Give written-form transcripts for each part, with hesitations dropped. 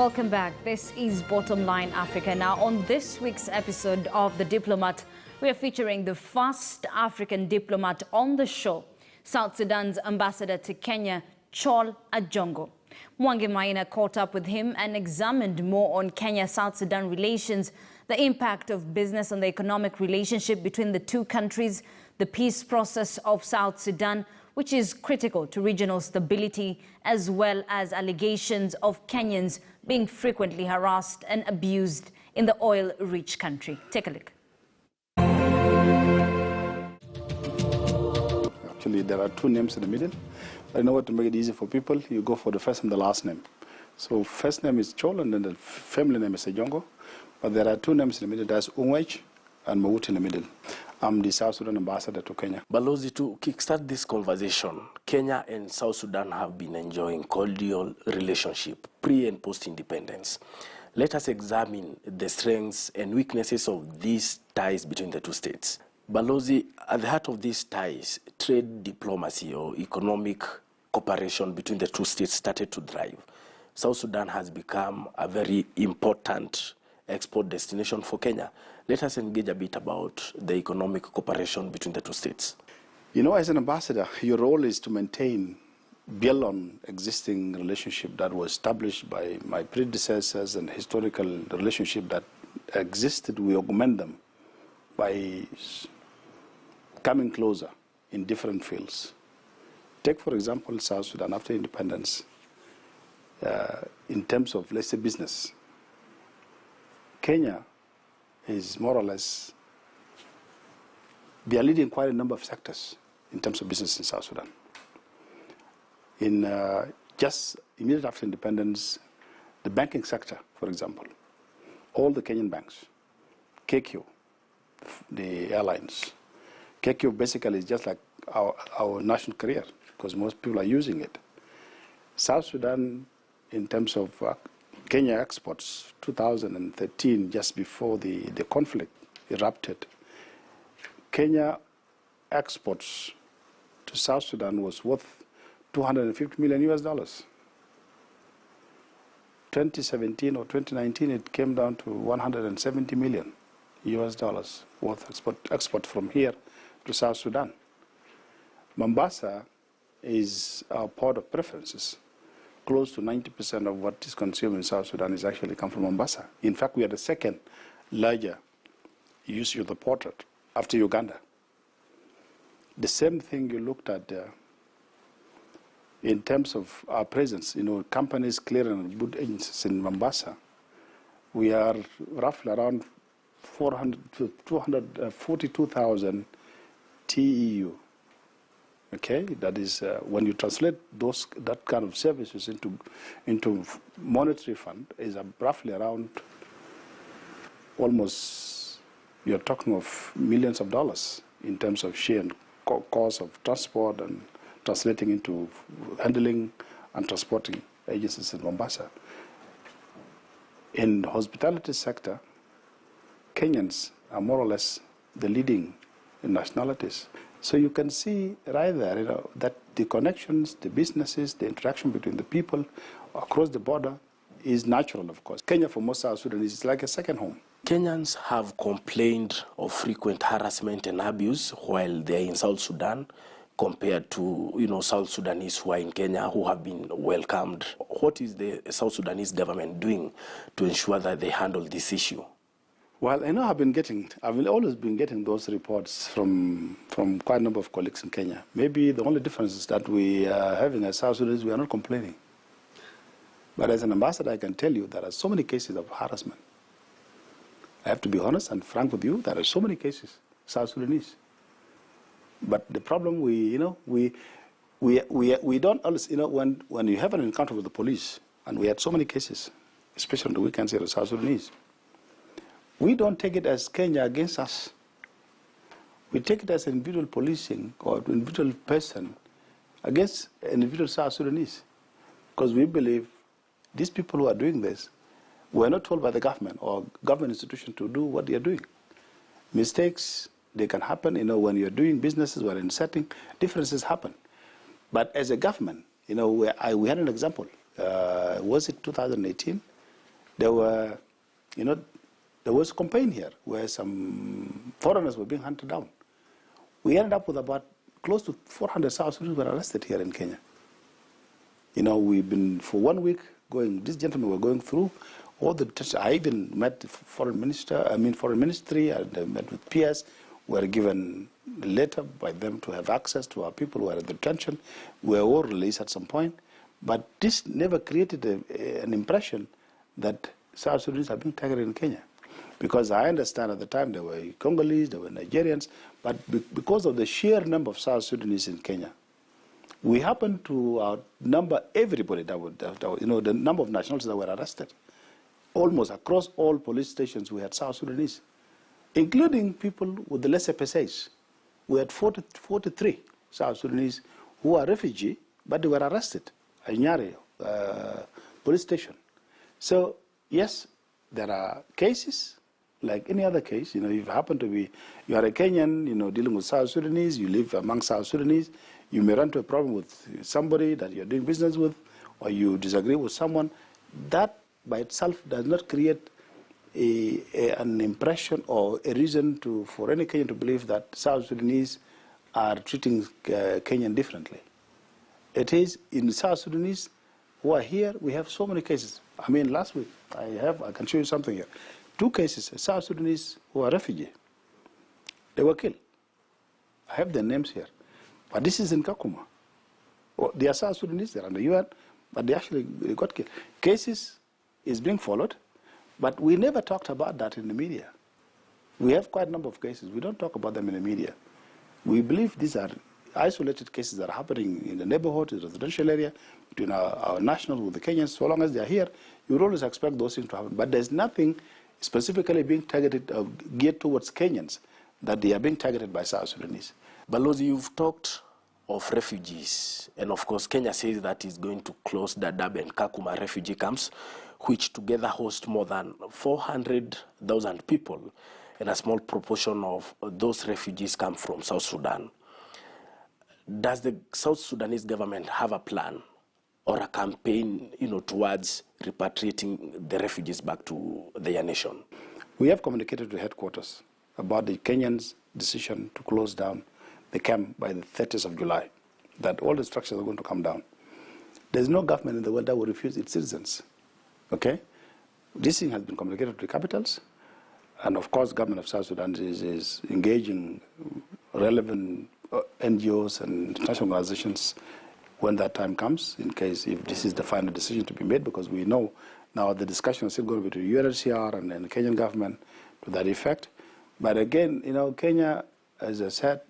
Welcome back. This is Bottom Line Africa. Now, on this week's episode of The Diplomat, we are featuring the first African diplomat on the show, South Sudan's ambassador to Kenya, Chol Ajongo. Mwangi Maina caught up with him and examined more on Kenya-South Sudan relations, the impact of business on the economic relationship between the two countries, the peace process of South Sudan, which is critical to regional stability, as well as allegations of Kenyans being frequently harassed and abused in the oil-rich country. Take a look. Actually, there are two names in the middle. I know what to make it easy for people. You go for the first and the last name. So first name is Chol, and then the family name is Ajongo. But there are two names in the middle. There's Ungwech and Mawut in the middle. I'm the South Sudan ambassador to Kenya. Balozi, to kickstart this conversation, Kenya and South Sudan have been enjoying cordial relationship pre and post-independence. Let us examine the strengths and weaknesses of these ties between the two states. Balozi, at the heart of these ties, trade diplomacy or economic cooperation between the two states started to thrive. South Sudan has become a very important export destination for Kenya. Let us engage a bit about the economic cooperation between the two states. You know, as an ambassador, your role is to maintain, build on existing relationship that was established by my predecessors and historical relationship that existed. We augment them by coming closer in different fields. Take, for example, South Sudan after independence. In terms of, let's say, business, Kenya is more or less, they are leading quite a number of sectors in terms of business in South Sudan. In just immediate after independence, the banking sector, for example, all the Kenyan banks, KQ, the airlines, KQ basically is just like our national carrier because most people are using it. South Sudan, in terms of Kenya exports, 2013, just before the conflict erupted, Kenya exports to South Sudan was worth $250 million US. 2017 or 2019, it came down to 170 million US dollars worth export from here to South Sudan. Mombasa is our port of preferences. Close to 90% of what is consumed in South Sudan is actually come from Mombasa. In fact, we are the second larger user of the port after Uganda. The same thing you looked at in terms of our presence, you know, companies clearing good agencies in Mombasa. We are roughly around 400 to 242,000 TEU. Okay, that is when you translate that kind of services into monetary fund is roughly around almost, you're talking of millions of dollars in terms of sheer cost of transport and translating into handling and transporting agencies in Mombasa. In the hospitality sector, Kenyans are more or less the leading nationalities. So you can see right there, you know, that the connections, the businesses, the interaction between the people across the border is natural, of course. Kenya for most South Sudanese is like a second home. Kenyans have complained of frequent harassment and abuse while they're in South Sudan compared to, you know, South Sudanese who are in Kenya who have been welcomed. What is the South Sudanese government doing to ensure that they handle this issue? Well, I know I've always been getting those reports from quite a number of colleagues in Kenya. Maybe the only difference is that we are having as South Sudanese, we are not complaining. But as an ambassador, I can tell you there are so many cases of harassment. I have to be honest and frank with you, there are so many cases, South Sudanese. But the problem we don't always, you know, when you have an encounter with the police, and we had so many cases, especially on the weekends here, the South Sudanese, we don't take it as Kenya against us. We take it as individual policing or individual person against individual South Sudanese. Because we believe these people who are doing this were not told by the government or government institution to do what they are doing. Mistakes, they can happen, you know, when you're doing businesses or in setting, differences happen. But as a government, you know, we had an example. Was it 2018? There were, there was a campaign here where some foreigners were being hunted down. We ended up with about close to 400 South Sudanese were arrested here in Kenya. We've been for 1 week these gentlemen were going through all the, I even met the foreign ministry, and I met with PS. We were given a letter by them to have access to our people who are at the detention. We were all released at some point. But this never created an impression that South Sudanese are being targeted in Kenya. Because I understand at the time there were Congolese, there were Nigerians, but because of the sheer number of South Sudanese in Kenya, we happened to outnumber everybody the number of nationals that were arrested. Almost across all police stations we had South Sudanese, including people with the lesser PSAs. We had 43 South Sudanese who are refugee, but they were arrested at Nyare police station. So yes, there are cases like any other case. If you happen to be, you are a Kenyan, dealing with South Sudanese, you live among South Sudanese, you may run into a problem with somebody that you're doing business with, or you disagree with someone. That by itself does not create an impression or a reason for any Kenyan to believe that South Sudanese are treating Kenyan differently. It is in South Sudanese who are here, we have so many cases. I mean, last week, I can show you something here. 2 cases, South Sudanese who are refugees. They were killed. I have their names here. But this is in Kakuma. They are South Sudanese, they're under UN, but they got killed. Cases is being followed, but we never talked about that in the media. We have quite a number of cases. We don't talk about them in the media. We believe these are isolated cases that are happening in the neighborhood, in the residential area, between our nationals with the Kenyans. So long as they are here, you would always expect those things to happen. But there's nothing specifically being targeted or geared towards Kenyans that they are being targeted by South Sudanese. Balozi, you've talked of refugees, and of course Kenya says that it's going to close Dadaab and Kakuma refugee camps, which together host more than 400,000 people, and a small proportion of those refugees come from South Sudan. Does the South Sudanese government have a plan or a campaign, towards repatriating the refugees back to their nation? We have communicated to headquarters about the Kenyans' decision to close down the camp by the 30th of July, that all the structures are going to come down. There's no government in the world that will refuse its citizens, okay? This thing has been communicated to the capitals, and of course, government of South Sudan is engaging relevant NGOs and international organizations when that time comes, in case if this is the final decision to be made, because we know now the discussion is still going to be between UNHCR and the Kenyan government to that effect. But again, Kenya, as I said,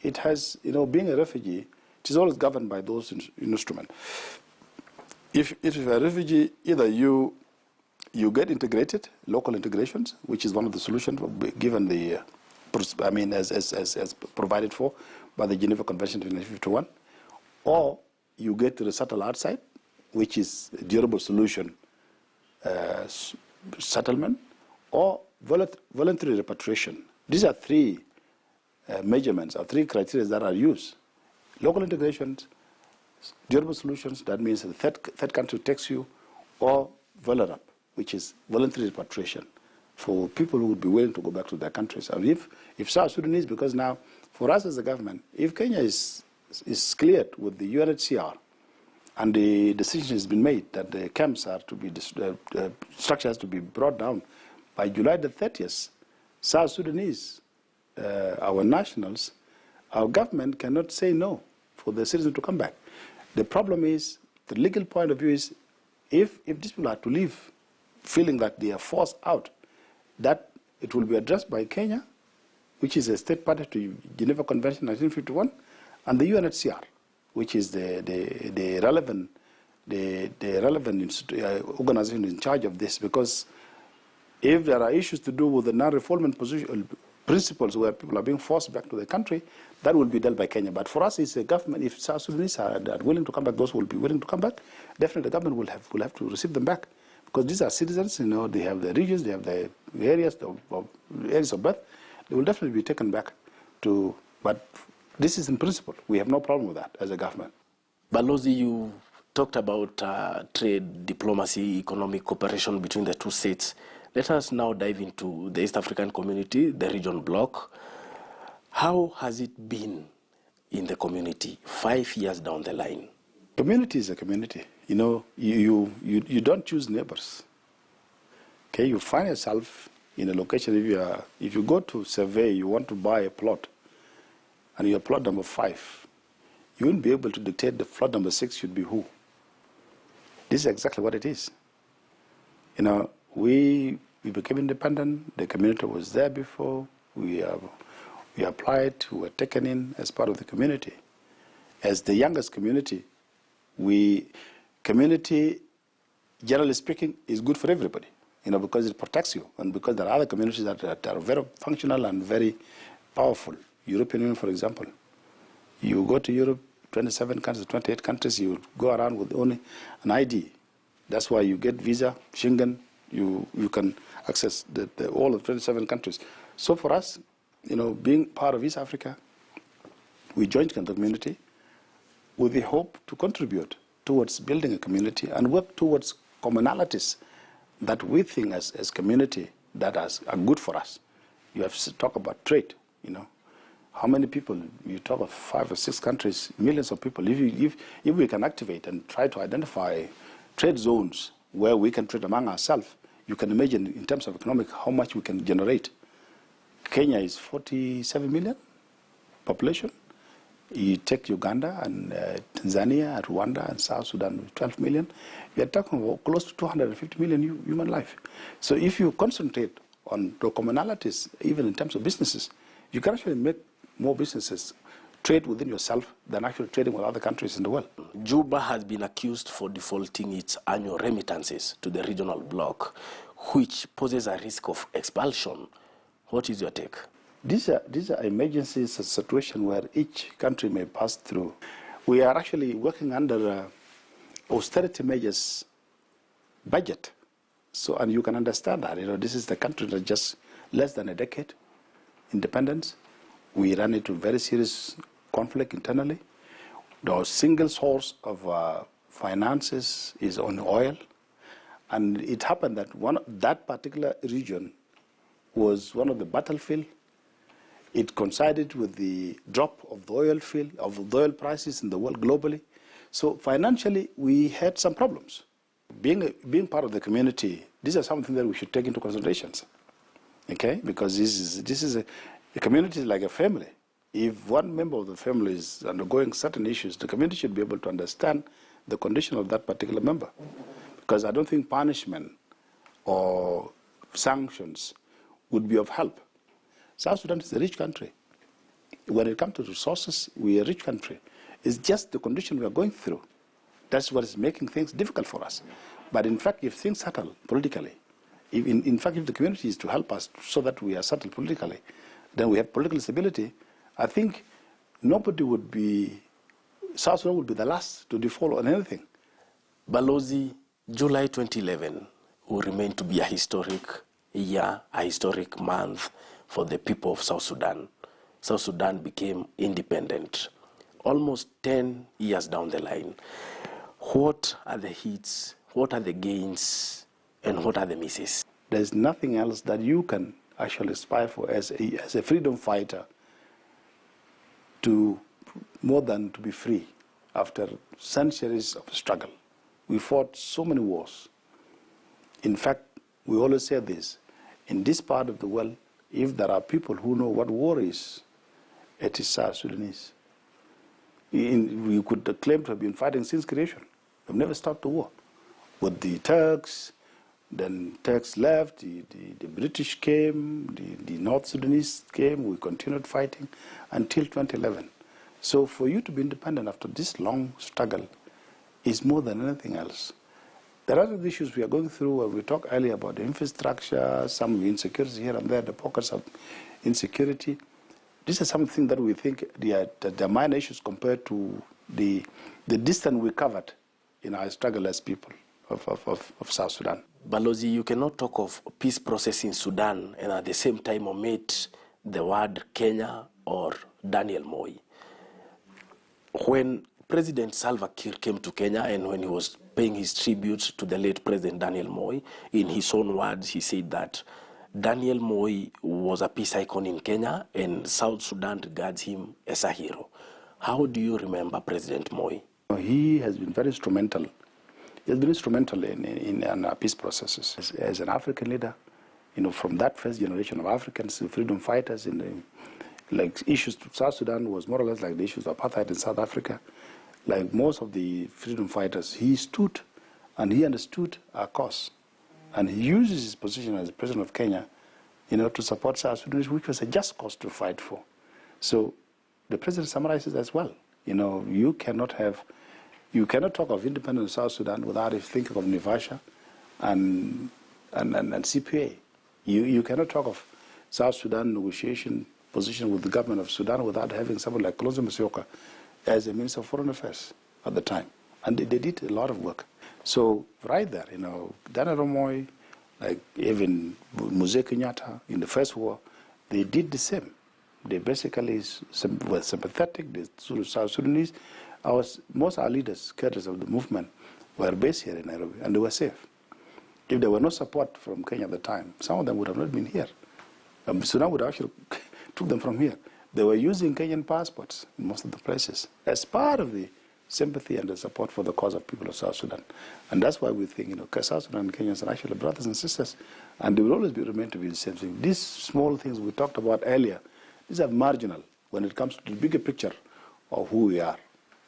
it has, being a refugee, it is always governed by those instruments. If you're a refugee, either you get integrated, local integrations, which is one of the solutions given the, as provided for by the Geneva Convention of 1951, or you get to resettle outside, which is a durable solution settlement, or voluntary repatriation. These are 3 measurements or 3 criteria that are used. Local integrations, durable solutions, that means the third country takes you, or VOLRAP, which is voluntary repatriation for people who would be willing to go back to their countries. And if South Sudanese, because now, for us as a government, if Kenya is cleared with the UNHCR and the decision has been made that the camps are to be, structure has to be brought down by July the 30th, South Sudanese, our nationals, our government cannot say no for the citizens to come back. The problem is, the legal point of view is, if these people are to leave feeling that they are forced out, that it will be addressed by Kenya, which is a state party to Geneva Convention 1951, and the UNHCR, which is the relevant organization in charge of this. Because if there are issues to do with the non-refoulement principles where people are being forced back to the country, that will be dealt by Kenya. But for us, it's a government. If South Sudanese are willing to come back, those will be willing to come back. Definitely, the government will have to receive them back, because these are citizens. They have the regions, they have the areas of birth. They will definitely be taken back to. But this is in principle. We have no problem with that as a government. Balozi, you talked about trade, diplomacy, economic cooperation between the two states. Let us now dive into the East African community, the region bloc. How has it been in the community 5 years down the line? Community is a community. You know, you don't choose neighbors. Okay, you find yourself in a location. If you go to survey, you want to buy a plot, and you're plot number 5, you won't be able to dictate the plot number 6 should be who. This is exactly what it is. You know, we became independent. The community was there before. We applied. We were taken in as part of the community. As the youngest community, community, generally speaking, is good for everybody. You know, because it protects you, and because there are other communities that are very functional and very powerful. European Union, for example. You go to Europe, 27 countries, 28 countries, you go around with only an ID. That's why you get visa, Schengen, you can access all of 27 countries. So for us, you know, being part of East Africa, we joined the community with the hope to contribute towards building a community and work towards commonalities that we think as community that are good for us. You have to talk about trade, you know. How many people, you talk of 5 or 6 countries, millions of people. If we can activate and try to identify trade zones where we can trade among ourselves, you can imagine in terms of economic how much we can generate. Kenya is 47 million population. You take Uganda and Tanzania, Rwanda and South Sudan with 12 million. We are talking about close to 250 million human life. So if you concentrate on the commonalities, even in terms of businesses, you can actually make more businesses trade within yourself than actually trading with other countries in the world. Juba has been accused for defaulting its annual remittances to the regional bloc, which poses a risk of expulsion. What is your take? These are emergencies, a situation where each country may pass through. We are actually working under austerity measures budget. So, and you can understand that, you know, this is the country that just less than a decade independence. We ran into very serious conflict internally. The single source of finances is on oil. And it happened that that particular region was one of the battlefield. It coincided with the drop of the oil field, of the oil prices in the world globally. So financially, we had some problems. Being part of the community, these are something that we should take into consideration. Okay, because this is a community is like a family. If one member of the family is undergoing certain issues, the community should be able to understand the condition of that particular member. Because I don't think punishment or sanctions would be of help. South Sudan is a rich country. When it comes to resources, we are a rich country. It's just the condition we are going through. That's what is making things difficult for us. But in fact, if things settle politically, if the community is to help us so that we are settled politically, then we have political stability, I think nobody would be, South Sudan would be the last to default on anything. Balozi, July 2011 will remain to be a historic year, a historic month for the people of South Sudan. South Sudan became independent almost 10 years down the line. What are the hits, what are the gains, and what are the misses? There's nothing else that you can actually aspire for as a freedom fighter to more than to be free after centuries of struggle. We fought so many wars. In fact, we always say this, in this part of the world, if there are people who know what war is, it is South Sudanese. We could claim to have been fighting since creation. We've never stopped the war. With the Turks, then Turks left, the British came, the North Sudanese came, we continued fighting until 2011. So for you to be independent after this long struggle is more than anything else. There are other issues we are going through, we talked earlier about the infrastructure, some insecurity here and there, the pockets of insecurity. This is something that we think they are minor issues compared to the distance we covered in our struggle as people of South Sudan. Balozi, you cannot talk of peace process in Sudan and at the same time omit the word Kenya or Daniel Moi. When President Salva Kiir came to Kenya, and when he was paying his tribute to the late President Daniel Moi, in his own words, he said that Daniel Moi was a peace icon in Kenya, and South Sudan regards him as a hero. How do you remember President Moi? He has been very instrumental. He has been instrumental in our peace processes. As an African leader, from that first generation of Africans, freedom fighters, like issues to South Sudan was more or less like the issues of apartheid in South Africa. Like most of the freedom fighters, he stood and he understood our cause. And he uses his position as president of Kenya, to support South Sudan, which was a just cause to fight for. So the president summarizes as well. You cannot talk of independent South Sudan without thinking of Nivasha and CPA. You cannot talk of South Sudan negotiation position with the government of Sudan without having someone like Kalonzo Musyoka as a Minister of Foreign Affairs at the time. And they did a lot of work. So right there, Daniel Moi, like even Mzee Kenyatta in the First War, they did the same. They basically were sympathetic. The South Sudanese, most of our leaders, cadres of the movement, were based here in Nairobi, and they were safe. If there were no support from Kenya at the time, some of them would have not been here. Sudan would have actually took them from here. They were using Kenyan passports in most of the places as part of the sympathy and the support for the cause of people of South Sudan. And that's why we think, South Sudan and Kenyans are actually brothers and sisters, and they will always remain to be the same thing. These small things we talked about earlier, these are marginal when it comes to the bigger picture of who we are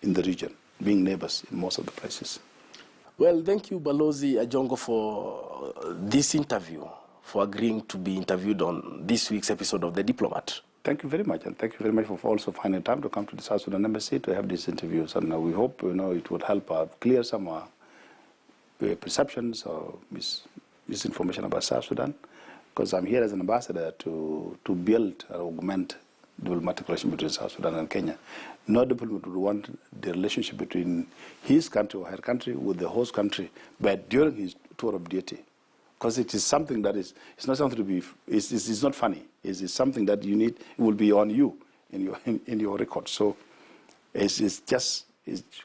in the region, being neighbors in most of the places. Well, thank you, Balozi Ajongo, for this interview, for agreeing to be interviewed on this week's episode of The Diplomat. Thank you very much, and thank you very much for also finding time to come to the South Sudan Embassy to have these interviews. And we hope it will help clear some perceptions or misinformation about South Sudan, because I'm here as an ambassador to build and augment diplomatic relations between South Sudan and Kenya. No diplomat would want the relationship between his country or her country with the host country, but during his tour of duty. Because it is something that it's not something to be, it's not funny. It's something that you need, it will be on you in your record. So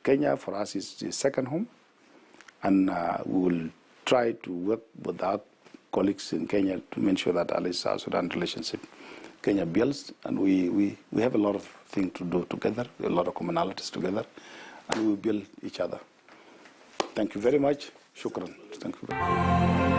Kenya for us is the second home, and we will try to work with our colleagues in Kenya to make sure that at least South Sudan relationship Kenya builds, and we have a lot of things to do together, a lot of commonalities together, and we build each other. Thank you very much. Shukran. Thank you very much.